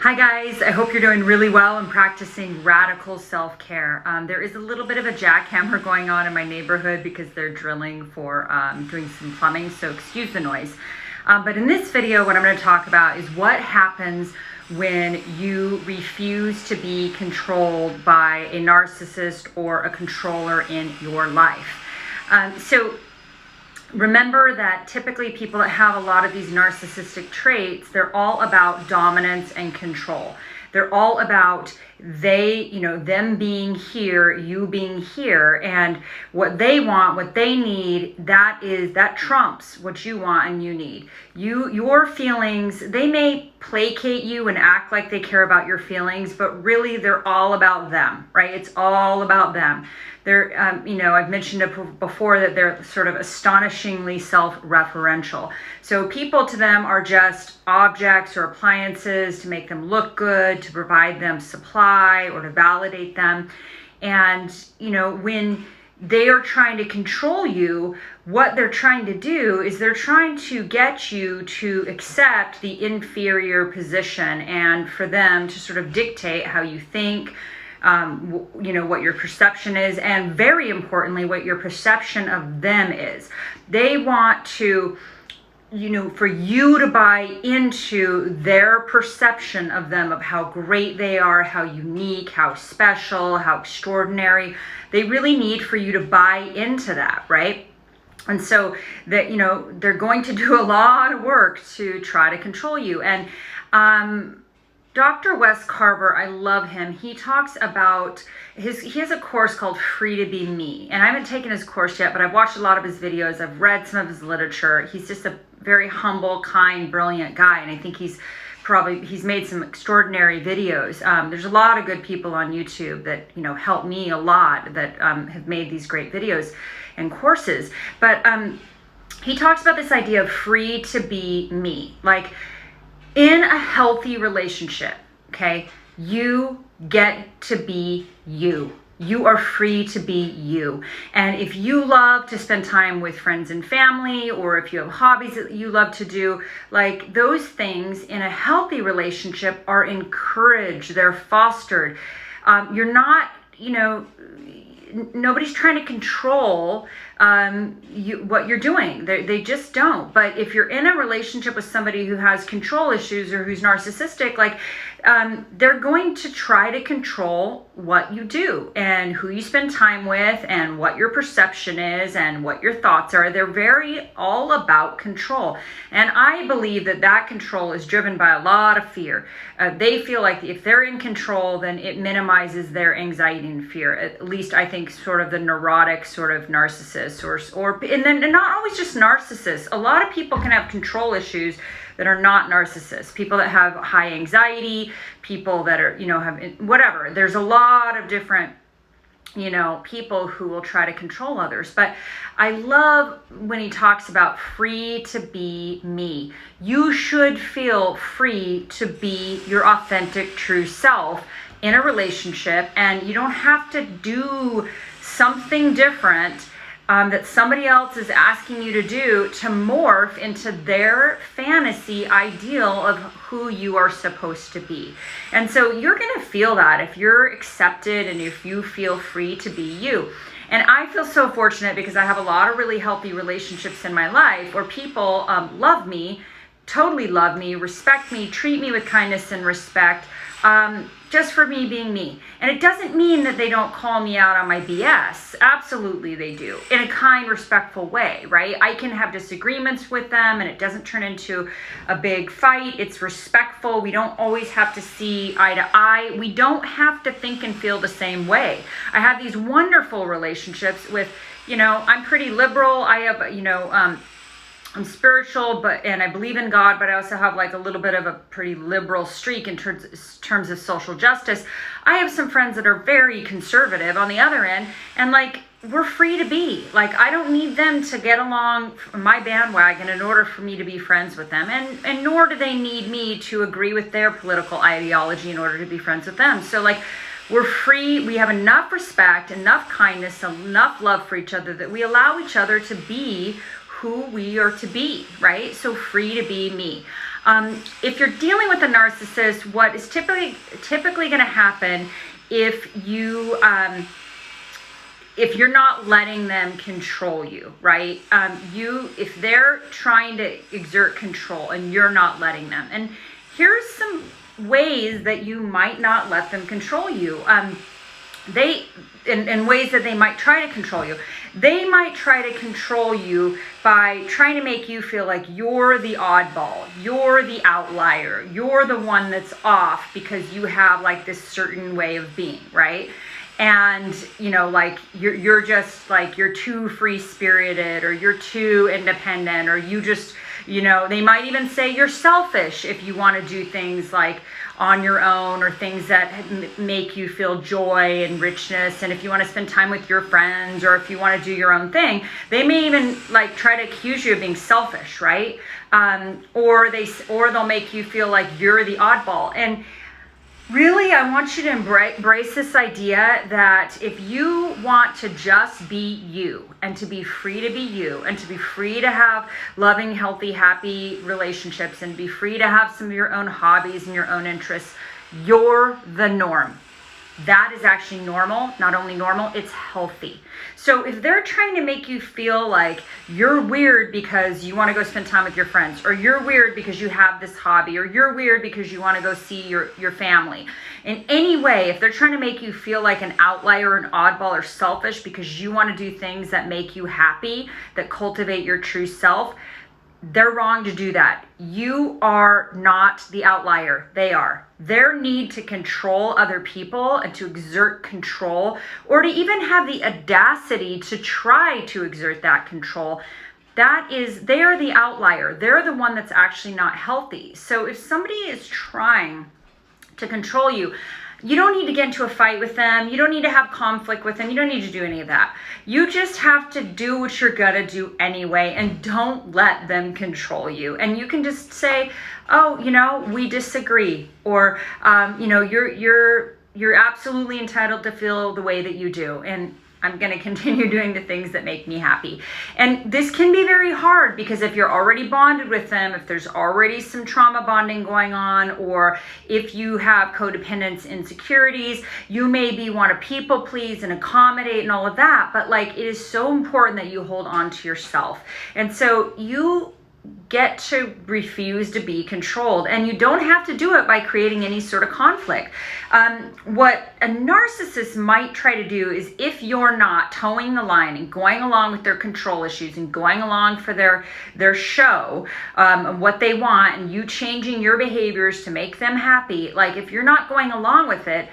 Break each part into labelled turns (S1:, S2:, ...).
S1: Hi guys, I hope you're doing really well and practicing radical self-care. There is a little bit of a jackhammer going on in my neighborhood because they're drilling for doing some plumbing, so excuse the noise. But in this video, what I'm going to talk about is what happens when you refuse to be controlled by a narcissist or a controller in your life. Remember that typically people that have a lot of these narcissistic traits, they're all about dominance and control. They're all about them being here, you being here, and what they want, what they need, that trumps what you want and you need. Your feelings, they may placate you and act like they care about your feelings, but really they're all about them, right? It's all about them. They're, I've mentioned it before that they're sort of astonishingly self-referential. So people to them are just objects or appliances to make them look good, to provide them supply or to validate them. And, when they are trying to control you, what they're trying to do is they're trying to get you to accept the inferior position and for them to sort of dictate how you think, what your perception is, and very importantly, what your perception of them is. They want to, for you to buy into their perception of them, of how great they are, how unique, how special, how extraordinary. They really need for you to buy into that, right? And so that, they're going to do a lot of work to try to control you. And, Dr. Wes Carver, I love him. He talks about he has a course called Free to Be Me. And I haven't taken his course yet, but I've watched a lot of his videos. I've read some of his literature. He's just a very humble, kind, brilliant guy. And I think he's made some extraordinary videos. There's a lot of good people on YouTube that, help me a lot that have made these great videos and courses. But he talks about this idea of free to be me. Like, in a healthy relationship, okay, you get to be you. You are free to be you. And if you love to spend time with friends and family, or if you have hobbies that you love to do, like those things in a healthy relationship are encouraged, they're fostered. You're not, nobody's trying to control what you're doing. They just don't. But if you're in a relationship with somebody who has control issues or who's narcissistic, they're going to try to control what you do and who you spend time with and what your perception is and what your thoughts are. They're very all about control. And I believe that control is driven by a lot of fear. They feel like if they're in control, then it minimizes their anxiety and fear. At least I think sort of the neurotic sort of narcissists and then not always just narcissists. A lot of people can have control issues that are not narcissists. People that have high anxiety, people that are, have whatever. There's a lot of different, people who will try to control others. But I love when he talks about free to be me. You should feel free to be your authentic, true self in a relationship, and you don't have to do something different that somebody else is asking you to do to morph into their fantasy ideal of who you are supposed to be. And so you're going to feel that if you're accepted and if you feel free to be you. And I feel so fortunate because I have a lot of really healthy relationships in my life where people love me, totally love me, respect me, treat me with kindness and respect, just for me being me. And it doesn't mean that they don't call me out on my BS. Absolutely they do, in a kind, respectful way, right? I can have disagreements with them and it doesn't turn into a big fight. It's respectful. We don't always have to see eye to eye. We don't have to think and feel the same way. I have these wonderful relationships with, I'm pretty liberal. I have, I'm spiritual, and I believe in God, but I also have a little bit of a pretty liberal streak in terms of social justice. I have some friends that are very conservative on the other end, and we're free to be. I don't need them to get along my bandwagon in order for me to be friends with them, and nor do they need me to agree with their political ideology in order to be friends with them. So we're free. We have enough respect, enough kindness, enough love for each other that we allow each other to be who we are to be, right? So free to be me. If you're dealing with a narcissist, what is typically going to happen if you're not letting them control you, right? If they're trying to exert control and you're not letting them. And here's some ways that you might not let them control you. In ways that they might try to control you. They might try to control you by trying to make you feel like you're the oddball, you're the outlier, you're the one that's off because you have like this certain way of being, right? And like you're just like, you're too free-spirited, or you're too independent, or you just, they might even say you're selfish if you want to do things like on your own, or things that make you feel joy and richness. And if you want to spend time with your friends, or if you want to do your own thing, they may even like try to accuse you of being selfish, right? Or they'll make you feel like you're the oddball. And really, I want you to embrace this idea that if you want to just be you, and to be free to be you, and to be free to have loving, healthy, happy relationships, and be free to have some of your own hobbies and your own interests, you're the norm. That is actually normal. Not only normal, it's healthy. So if they're trying to make you feel like you're weird because you want to go spend time with your friends, or you're weird because you have this hobby, or you're weird because you want to go see your family, in any way, if they're trying to make you feel like an outlier, an oddball, or selfish because you want to do things that make you happy, that cultivate your true self, they're wrong to do that. You are not the outlier. They are. Their need to control other people and to exert control, or to even have the audacity to try to exert that control, they are the outlier. They're the one that's actually not healthy. So if somebody is trying to control you, you don't need to get into a fight with them. You don't need to have conflict with them. You don't need to do any of that. You just have to do what you're gonna do anyway, and don't let them control you. And you can just say, oh, we disagree, or you're absolutely entitled to feel the way that you do, and I'm going to continue doing the things that make me happy. And this can be very hard, because if you're already bonded with them, if there's already some trauma bonding going on, or if you have codependence insecurities, you maybe want to people please and accommodate and all of that. But like, it is so important that you hold on to yourself. And so you get to refuse to be controlled, and you don't have to do it by creating any sort of conflict. What a narcissist might try to do is, if you're not towing the line and going along with their control issues and going along for their show, what they want, and you changing your behaviors to make them happy, like if you're not going along with it,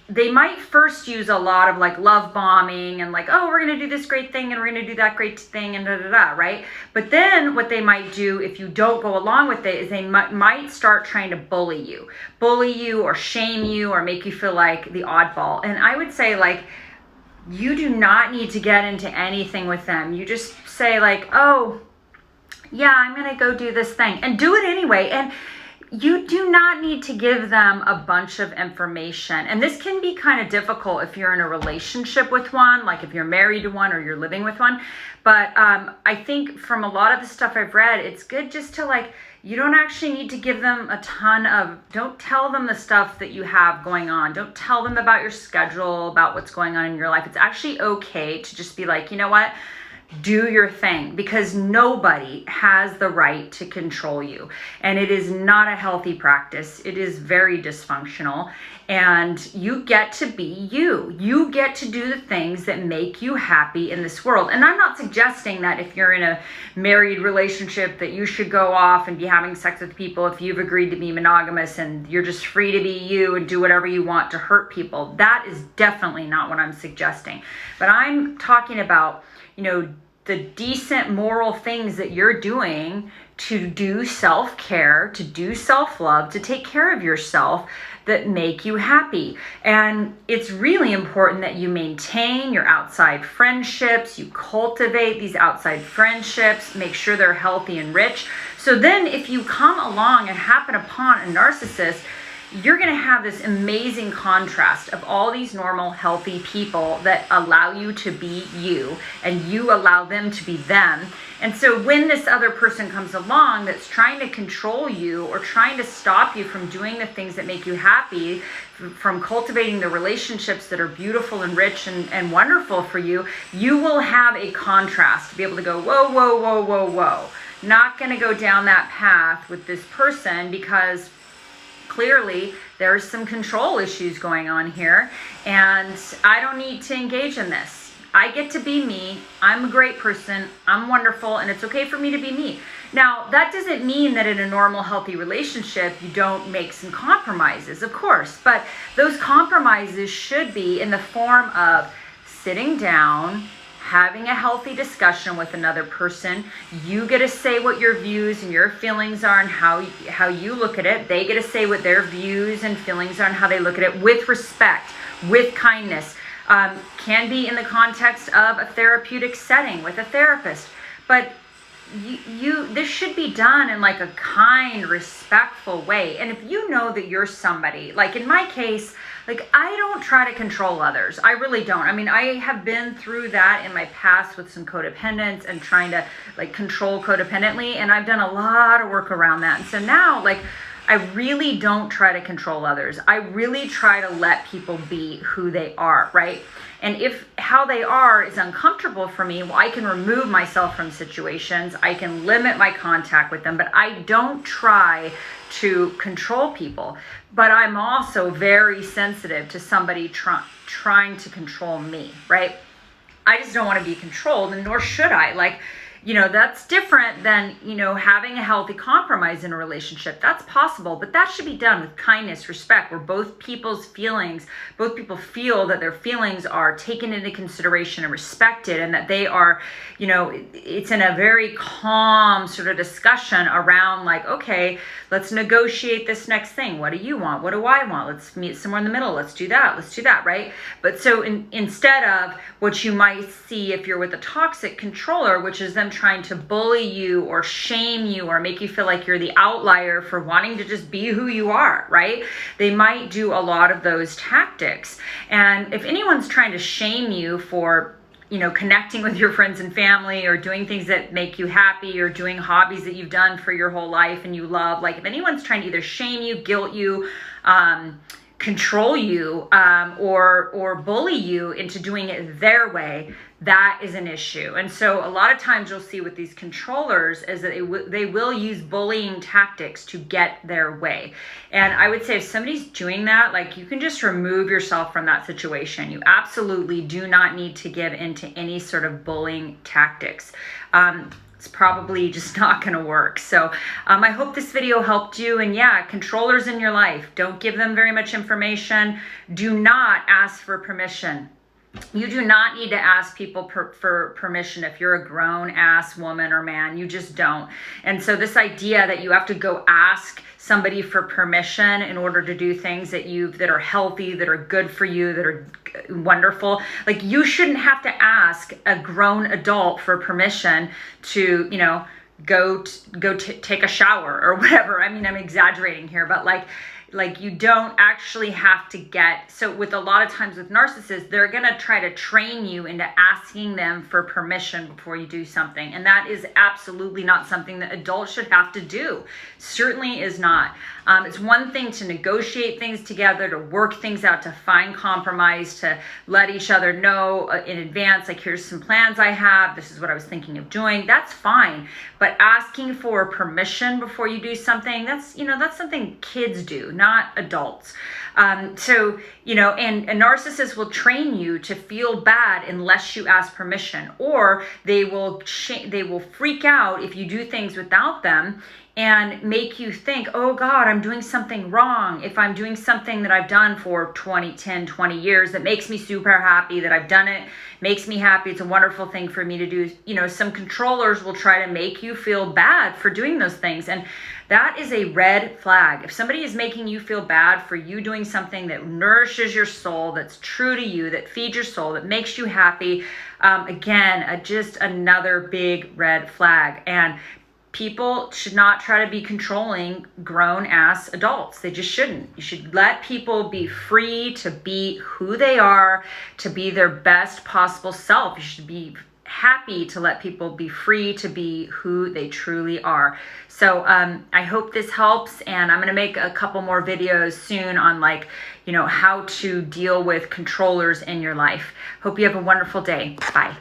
S1: they might first use a lot of like love bombing and like, oh, we're going to do this great thing and we're going to do that great thing and right? But then what they might do if you don't go along with it is they might start trying to bully you or shame you or make you feel like the oddball. And I would say, like, you do not need to get into anything with them. You just say like, oh yeah, I'm going to go do this thing, and do it anyway. And you do not need to give them a bunch of information. And this can be kind of difficult if you're in a relationship with one, like if you're married to one or you're living with one. But I think from a lot of the stuff I've read, it's good just to like, you don't actually need to give them a ton of, don't tell them the stuff that you have going on. Don't tell them about your schedule, about what's going on in your life. It's actually okay to just be like, you know what? Do your thing, because nobody has the right to control you. And it is not a healthy practice. It is very dysfunctional. And you get to be you. You get to do the things that make you happy in this world. And I'm not suggesting that if you're in a married relationship that you should go off and be having sex with people if you've agreed to be monogamous and you're just free to be you and do whatever you want to hurt people. That is definitely not what I'm suggesting. But I'm talking about, the decent moral things that you're doing to do self-care, to do self-love, to take care of yourself, that make you happy. And it's really important that you maintain your outside friendships, you cultivate these outside friendships, make sure they're healthy and rich. So then if you come along and happen upon a narcissist, you're going to have this amazing contrast of all these normal, healthy people that allow you to be you and you allow them to be them. And so when this other person comes along that's trying to control you or trying to stop you from doing the things that make you happy, from cultivating the relationships that are beautiful and rich and wonderful for you, you will have a contrast to be able to go, whoa, whoa, whoa, whoa, whoa. Not going to go down that path with this person because clearly there's some control issues going on here and I don't need to engage in this. I get to be me. I'm a great person. I'm wonderful, and it's okay for me to be me. Now, that doesn't mean that in a normal, healthy relationship, you don't make some compromises, of course, but those compromises should be in the form of sitting down, having a healthy discussion with another person. You get to say what your views and your feelings are and how you look at it. They get to say what their views and feelings are and how they look at it with respect, with kindness. Can be in the context of a therapeutic setting with a therapist, but this should be done in like a kind, respectful way. And if you know that you're somebody, like in my case, like I don't try to control others. I really don't. I mean, I have been through that in my past with some codependence and trying to like control codependently, and I've done a lot of work around that. And so now, like, I really don't try to control others. I really try to let people be who they are, right? And if how they are is uncomfortable for me, well, I can remove myself from situations. I can limit my contact with them, but I don't try to control people. But I'm also very sensitive to somebody trying to control me, right? I just don't want to be controlled, and nor should I. Like, you know, that's different than, you know, having a healthy compromise in a relationship. That's possible, but that should be done with kindness, respect, where both people feel that their feelings are taken into consideration and respected, and that they are, you know, it's in a very calm sort of discussion around like, okay, let's negotiate this next thing. What do you want? What do I want? Let's meet somewhere in the middle. Let's do that, right? But so instead of what you might see if you're with a toxic controller, which is them trying to bully you or shame you or make you feel like you're the outlier for wanting to just be who you are, right? They might do a lot of those tactics. And if anyone's trying to shame you for, you know, connecting with your friends and family or doing things that make you happy or doing hobbies that you've done for your whole life and you love, like if anyone's trying to either shame you, guilt you, control you, or bully you into doing it their way, that is an issue. And so a lot of times you'll see with these controllers is that they will use bullying tactics to get their way. And I would say if somebody's doing that, like you can just remove yourself from that situation. You absolutely do not need to give into any sort of bullying tactics. It's probably just not going to work. So I hope this video helped you. And yeah, controllers in your life, don't give them very much information. Do not ask for permission. You do not need to ask people for permission if you're a grown-ass woman or man. You just don't. And so this idea that you have to go ask somebody for permission in order to do things that are healthy, that are good for you, that are wonderful. Like you shouldn't have to ask a grown adult for permission to, you know, go take a shower or whatever. I mean, I'm exaggerating here, but like you don't actually have to get, so with a lot of times with narcissists, they're going to try to train you into asking them for permission before you do something. And that is absolutely not something that adults should have to do. Certainly is not. It's one thing to negotiate things together, to work things out, to find compromise, to let each other know in advance, like here's some plans I have, this is what I was thinking of doing. That's fine. But asking for permission before you do something, that's something kids do, not adults. So, you know, and a narcissist will train you to feel bad unless you ask permission, or they will freak out if you do things without them and make you think, oh God, I'm doing something wrong. If I'm doing something that I've done for 10, 20 years that makes me super happy, that I've done it, makes me happy, it's a wonderful thing for me to do. You know, some controllers will try to make you feel bad for doing those things. And that is a red flag. If somebody is making you feel bad for you doing something that nourishes your soul, that's true to you, that feeds your soul, that makes you happy, again, just another big red flag. And people should not try to be controlling grown-ass adults. They just shouldn't. You should let people be free to be who they are, to be their best possible self. You should be happy to let people be free to be who they truly are. So I hope this helps, and I'm going to make a couple more videos soon on, like, how to deal with controllers in your life. Hope you have a wonderful day. Bye.